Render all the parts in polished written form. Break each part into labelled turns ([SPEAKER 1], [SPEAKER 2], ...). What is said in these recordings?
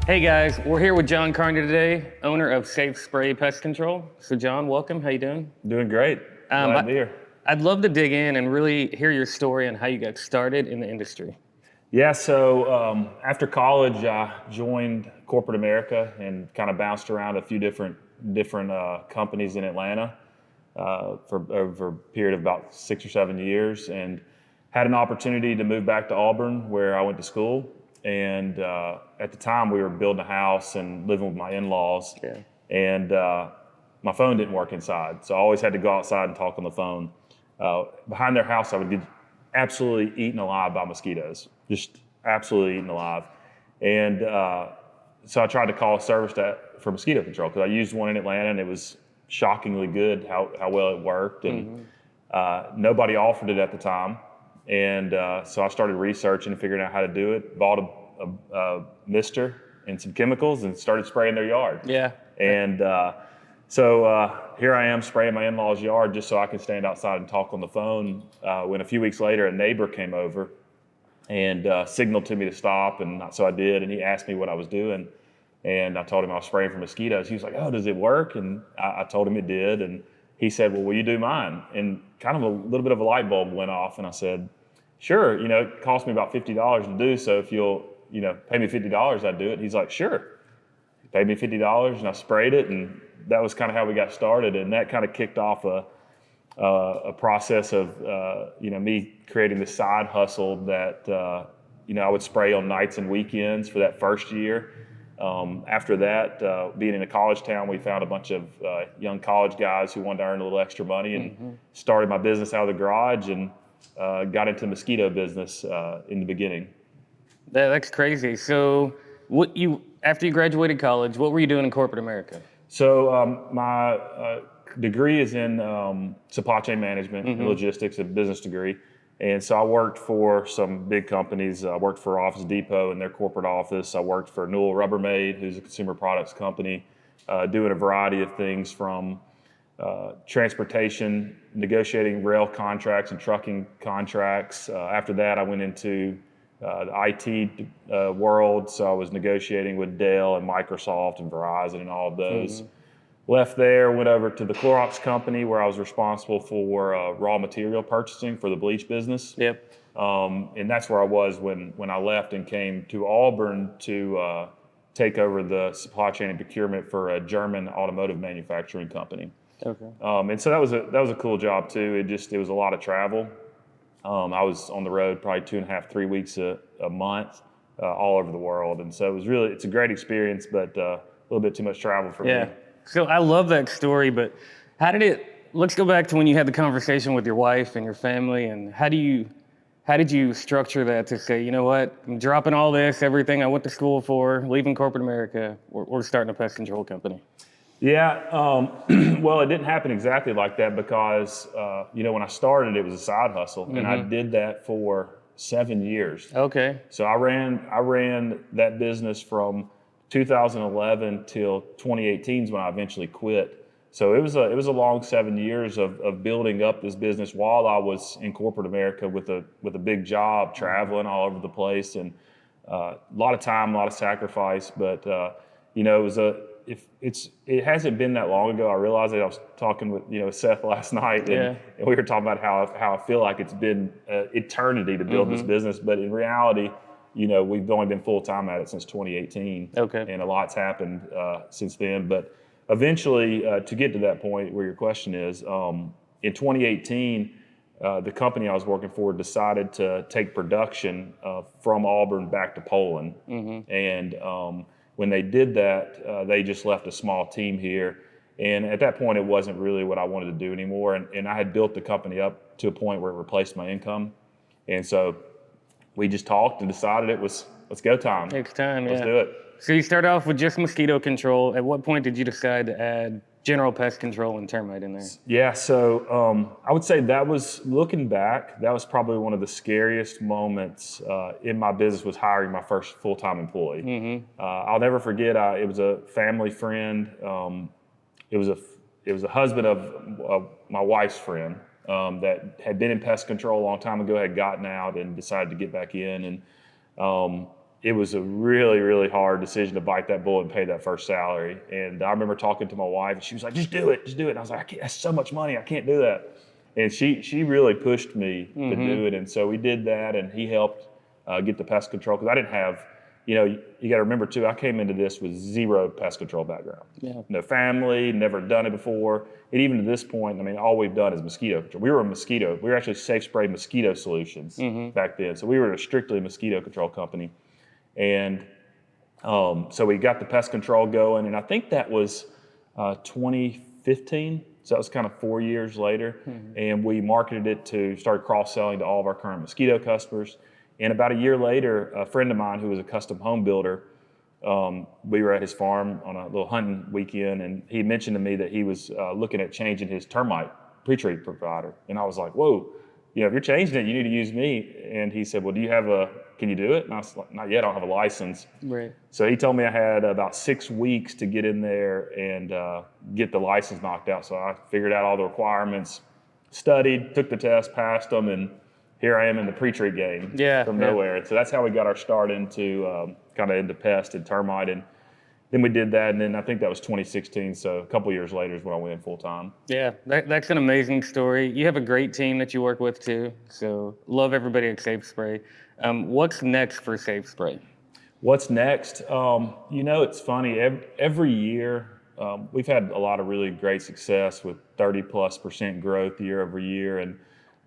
[SPEAKER 1] Hey guys, we're here with John Carney today, owner of SafeSpray Pest Control. So John, welcome. How you doing?
[SPEAKER 2] Doing great. Glad to be here.
[SPEAKER 1] I'd love to dig in and really hear your story on how you got started in the industry.
[SPEAKER 2] Yeah, so after college, I joined corporate America and kind of bounced around a few different companies in Atlanta for over a period of about 6 or 7 years, and had an opportunity to move back to Auburn, where I went to school. And at the time, we were building a house and living with my in-laws,
[SPEAKER 1] Yeah.
[SPEAKER 2] and my phone didn't work inside, so I always had to go outside and talk on the phone. Behind their house, I would get absolutely eaten alive by mosquitoes, just absolutely eaten alive. And so I tried to call a service for mosquito control, because I used one in Atlanta and it was shockingly good how well it worked. And nobody offered it at the time. And so I started researching and figuring out how to do it, bought a mister and some chemicals and started spraying their yard.
[SPEAKER 1] Yeah.
[SPEAKER 2] And so here I am spraying my in-laws' yard just so I can stand outside and talk on the phone. When a few weeks later, a neighbor came over and signaled to me to stop, and so I did. And he asked me what I was doing, and I told him I was spraying for mosquitoes. He was like, "Oh, does it work?" And I told him it did, and he said, "Well, will you do mine?" And kind of a little bit of a light bulb went off, and I said, "Sure. It cost me about $50 to do, so if you'll, pay me $50, I'd do it." He's like, "Sure." He paid me $50, and I sprayed it, and that was kind of how we got started. And that kind of kicked off a process of me creating this side hustle that I would spray on nights and weekends for that first year. After that, being in a college town, we found a bunch of young college guys who wanted to earn a little extra money, and started my business out of the garage, and got into the mosquito business in the beginning.
[SPEAKER 1] That's crazy. So after you graduated college, what were you doing in corporate America?
[SPEAKER 2] So my degree is in supply chain management and logistics, a business degree. And so I worked for some big companies. I worked for Office Depot in their corporate office. I worked for Newell Rubbermaid, who's a consumer products company, doing a variety of things from transportation, negotiating rail contracts and trucking contracts. After that, I went into the IT world, so I was negotiating with Dell and Microsoft and Verizon and all of those. Left there, went over to the Clorox company, where I was responsible for raw material purchasing for the bleach business.
[SPEAKER 1] Yep.
[SPEAKER 2] And that's where I was when I left and came to Auburn to take over the supply chain and procurement for a German automotive manufacturing company.
[SPEAKER 1] Okay.
[SPEAKER 2] And so that was a cool job too. It was a lot of travel. I was on the road probably 2.5, 3 weeks a month, all over the world. And so it's a great experience, but a little bit too much travel for me.
[SPEAKER 1] So I love that story, but let's go back to when you had the conversation with your wife and your family, and how did you structure that to say, you know what, I'm dropping all this, everything I went to school for, leaving corporate America, we're starting a pest control company?
[SPEAKER 2] Yeah, well, it didn't happen exactly like that, because when I started, it was a side hustle, and I did that for 7 years.
[SPEAKER 1] Okay.
[SPEAKER 2] So I ran that business from 2011 till 2018 is when I eventually quit. So it was a long 7 years of building up this business while I was in corporate America with a big job, traveling all over the place, and a lot of time, a lot of sacrifice. But it hasn't been that long ago. I realized that I was talking with Seth last night, and we were talking about how I feel like it's been eternity to build this business, but in reality, we've only been full time at it since 2018.
[SPEAKER 1] Okay.
[SPEAKER 2] And a lot's happened since then. But eventually, to get to that point where your question is, in 2018, the company I was working for decided to take production from Auburn back to Poland. And when they did that, they just left a small team here. And at that point, it wasn't really what I wanted to do anymore. And I had built the company up to a point where it replaced my income. And so we just talked and decided let's go time.
[SPEAKER 1] It's time,
[SPEAKER 2] Let's do it.
[SPEAKER 1] So you started off with just mosquito control. At what point did you decide to add general pest control and termite in there?
[SPEAKER 2] Yeah, so I would say looking back, that was probably one of the scariest moments in my business, was hiring my first full-time employee. I'll never forget, it was a family friend. It was a husband of my wife's friend. That had been in pest control a long time ago, had gotten out and decided to get back in. And it was a really, really hard decision to bite that bullet and pay that first salary. And I remember talking to my wife, and she was like, just do it. And I was like, I can't, that's so much money, I can't do that. And she really pushed me to do it. And so we did that, and he helped get the pest control, because I didn't have, you got to remember too, I came into this with zero pest control background.
[SPEAKER 1] Yeah.
[SPEAKER 2] No family, never done it before. And even to this point, I mean, all we've done is mosquito control. We were actually SafeSpray Mosquito Solutions back then. So we were a strictly mosquito control company. And so we got the pest control going, and I think that was 2015. So that was kind of 4 years later. And we marketed it to start cross-selling to all of our current mosquito customers. And about a year later, a friend of mine who was a custom home builder, we were at his farm on a little hunting weekend, and he mentioned to me that he was looking at changing his termite pre-treat provider. And I was like, whoa, if you're changing it, you need to use me. And he said, well, can you do it? And I was like, not yet, I don't have a license.
[SPEAKER 1] Right.
[SPEAKER 2] So he told me I had about 6 weeks to get in there and get the license knocked out. So I figured out all the requirements, studied, took the test, passed them, and here I am in the pre-treat game from nowhere. And so that's how we got our start into into pest and termite. And then we did that, and then I think that was 2016. So a couple years later is when I went in full time.
[SPEAKER 1] Yeah, that's an amazing story. You have a great team that you work with too. So love everybody at SafeSpray. What's next for SafeSpray?
[SPEAKER 2] What's next? It's funny. Every year, we've had a lot of really great success with 30+% growth year over year.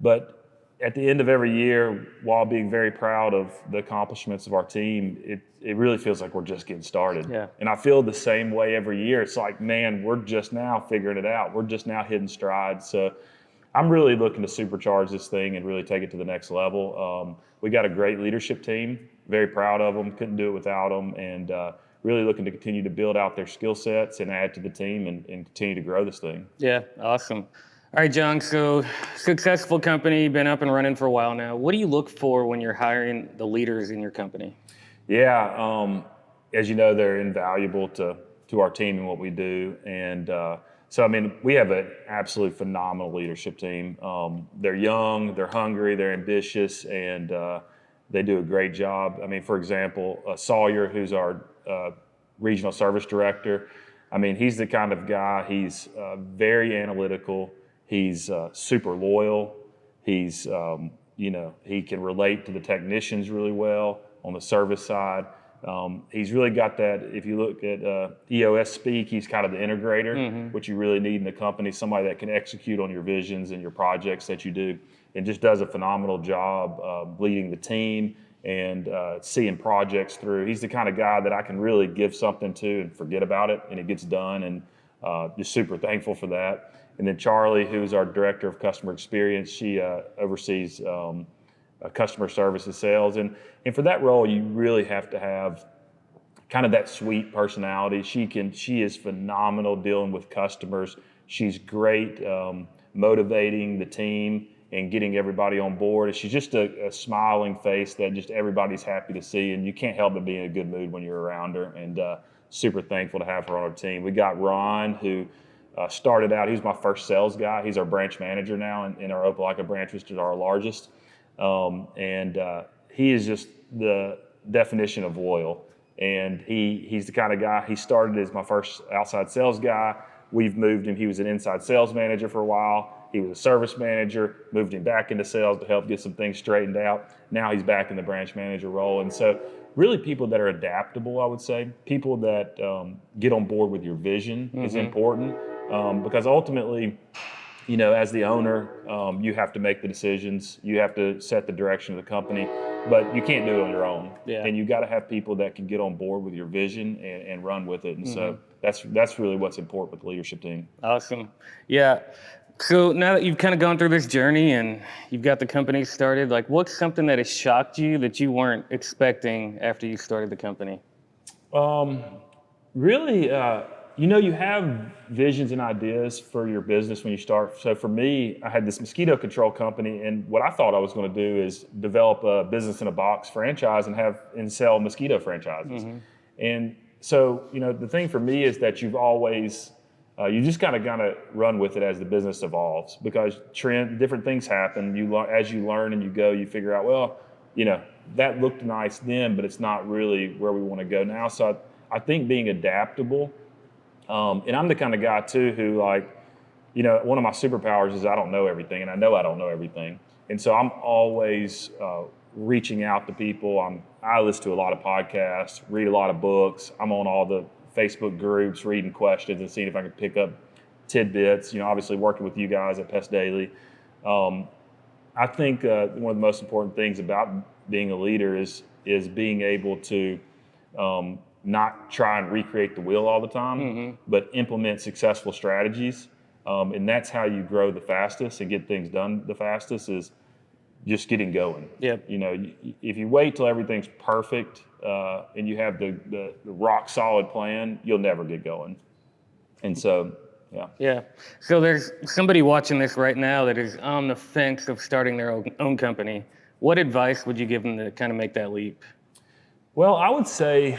[SPEAKER 2] But at the end of every year, while being very proud of the accomplishments of our team, it really feels like we're just getting started.
[SPEAKER 1] Yeah.
[SPEAKER 2] And I feel the same way every year. It's like, man, we're just now figuring it out. We're just now hitting strides. So I'm really looking to supercharge this thing and really take it to the next level. We got a great leadership team, very proud of them, couldn't do it without them, and really looking to continue to build out their skill sets and add to the team and continue to grow this thing.
[SPEAKER 1] Yeah, awesome. All right, John, so successful company, been up and running for a while now. What do you look for when you're hiring the leaders in your company?
[SPEAKER 2] Yeah, as you know, they're invaluable to our team and what we do. And so, I mean, we have an absolute phenomenal leadership team. They're young, they're hungry, they're ambitious, and they do a great job. I mean, for example, Sawyer, who's our regional service director, I mean, he's the kind of guy, he's very analytical. He's super loyal. He's, he can relate to the technicians really well on the service side. He's really got that, if you look at EOS speak, he's kind of the integrator, which you really need in the company, somebody that can execute on your visions and your projects that you do, and just does a phenomenal job leading the team and seeing projects through. He's the kind of guy that I can really give something to and forget about it, and it gets done, and just super thankful for that. And then Charlie, who's our director of customer experience, she oversees customer service and sales. And for that role, you really have to have kind of that sweet personality. She is phenomenal dealing with customers. She's great motivating the team and getting everybody on board. And she's just a smiling face that just everybody's happy to see. And you can't help but be in a good mood when you're around her. And super thankful to have her on our team. We got Ron, who started out, he was my first sales guy. He's our branch manager now in our Opelika branch, which is our largest. He is just the definition of loyal. And he's the kind of guy, he started as my first outside sales guy. We've moved him, he was an inside sales manager for a while. He was a service manager, moved him back into sales to help get some things straightened out. Now he's back in the branch manager role. And so really people that are adaptable, I would say, people that get on board with your vision is important. Because ultimately, as the owner, you have to make the decisions. You have to set the direction of the company, but you can't do it on your own. Yeah. And you got to have people that can get on board with your vision and run with it. And so that's really what's important with the leadership team.
[SPEAKER 1] Awesome. Yeah. So now that you've kind of gone through this journey and you've got the company started, like what's something that has shocked you that you weren't expecting after you started the company?
[SPEAKER 2] Really, you have visions and ideas for your business when you start. So for me, I had this mosquito control company, and what I thought I was going to do is develop a business in a box franchise and sell mosquito franchises. And so, the thing for me is that you've always, you just kind of run with it as the business evolves, because different things happen. As you learn and you go, you figure out, well, that looked nice then, but it's not really where we want to go now. So I think being adaptable, and I'm the kind of guy too who, like, one of my superpowers is I don't know everything, and I know I don't know everything. And so I'm always reaching out to people. I listen to a lot of podcasts, read a lot of books. I'm on all the Facebook groups, reading questions and seeing if I can pick up tidbits. Obviously working with you guys at Pest Daily. I think one of the most important things about being a leader is being able to not try and recreate the wheel all the time, but implement successful strategies. And that's how you grow the fastest and get things done the fastest, is just getting going.
[SPEAKER 1] Yep.
[SPEAKER 2] If you wait till everything's perfect and you have the rock solid plan, you'll never get going. And so, yeah.
[SPEAKER 1] Yeah. So there's somebody watching this right now that is on the fence of starting their own company. What advice would you give them to kind of make that leap?
[SPEAKER 2] Well, I would say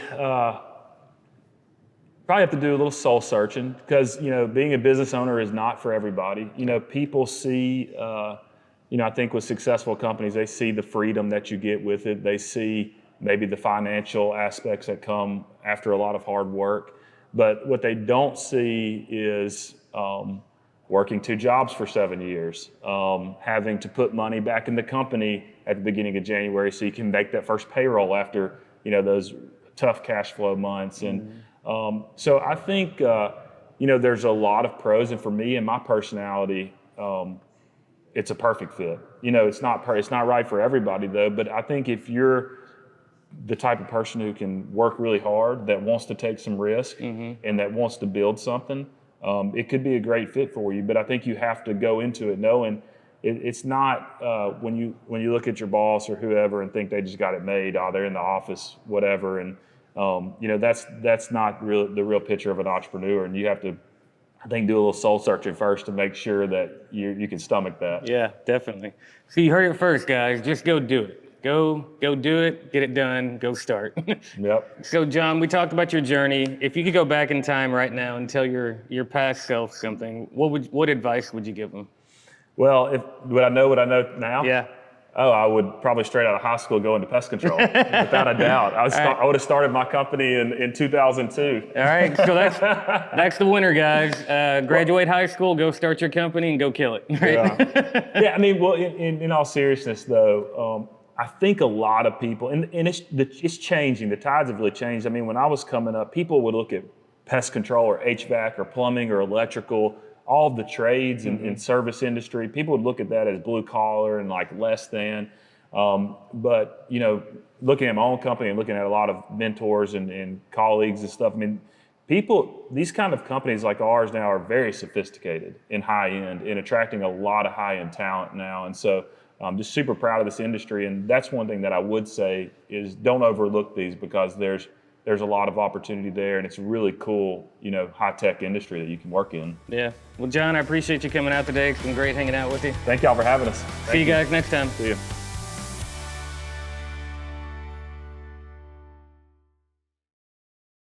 [SPEAKER 2] probably have to do a little soul searching, because being a business owner is not for everybody. People see, I think with successful companies, they see the freedom that you get with it. They see maybe the financial aspects that come after a lot of hard work. But what they don't see is working 2 jobs for 7 years, having to put money back in the company at the beginning of January so you can make that first payroll after those tough cash flow months. And so I think there's a lot of pros, and for me and my personality, it's a perfect fit. It's not right for everybody though. But I think if you're the type of person who can work really hard, that wants to take some risk, and that wants to build something, it could be a great fit for you. But I think you have to go into it knowing it's not when you look at your boss or whoever and think they just got it made. Oh, they're in the office, whatever, and that's not the real picture of an entrepreneur. And you have to, I think, do a little soul searching first to make sure that you can stomach that.
[SPEAKER 1] Yeah, definitely. So you heard it first, guys. Just go do it. Go do it, get it done, go start.
[SPEAKER 2] Yep.
[SPEAKER 1] So John, we talked about your journey. If you could go back in time right now and tell your past self something, what advice would you give them?
[SPEAKER 2] Well, would I know what I know now?
[SPEAKER 1] Yeah.
[SPEAKER 2] Oh, I would probably straight out of high school go into pest control, without a doubt. I would have started my company in 2002.
[SPEAKER 1] All right, so that's the winner, guys. Graduate high school, go start your company, and go kill it. Right?
[SPEAKER 2] Yeah. I mean, well, in all seriousness, though, I think a lot of people, and it's changing. The tides have really changed. I mean, when I was coming up, people would look at pest control or HVAC or plumbing or electrical, all of the trades and service industry. People would look at that as blue collar and like less than. But looking at my own company and looking at a lot of mentors and colleagues and stuff, I mean, these kind of companies like ours now are very sophisticated and high end and attracting a lot of high end talent now. And so I'm just super proud of this industry. And that's one thing that I would say is don't overlook these, because there's a lot of opportunity there, and it's a really cool, high tech industry that you can work in.
[SPEAKER 1] Yeah. Well, John, I appreciate you coming out today. It's been great hanging out with you.
[SPEAKER 2] Thank y'all for having us.
[SPEAKER 1] See you guys next time.
[SPEAKER 2] See you.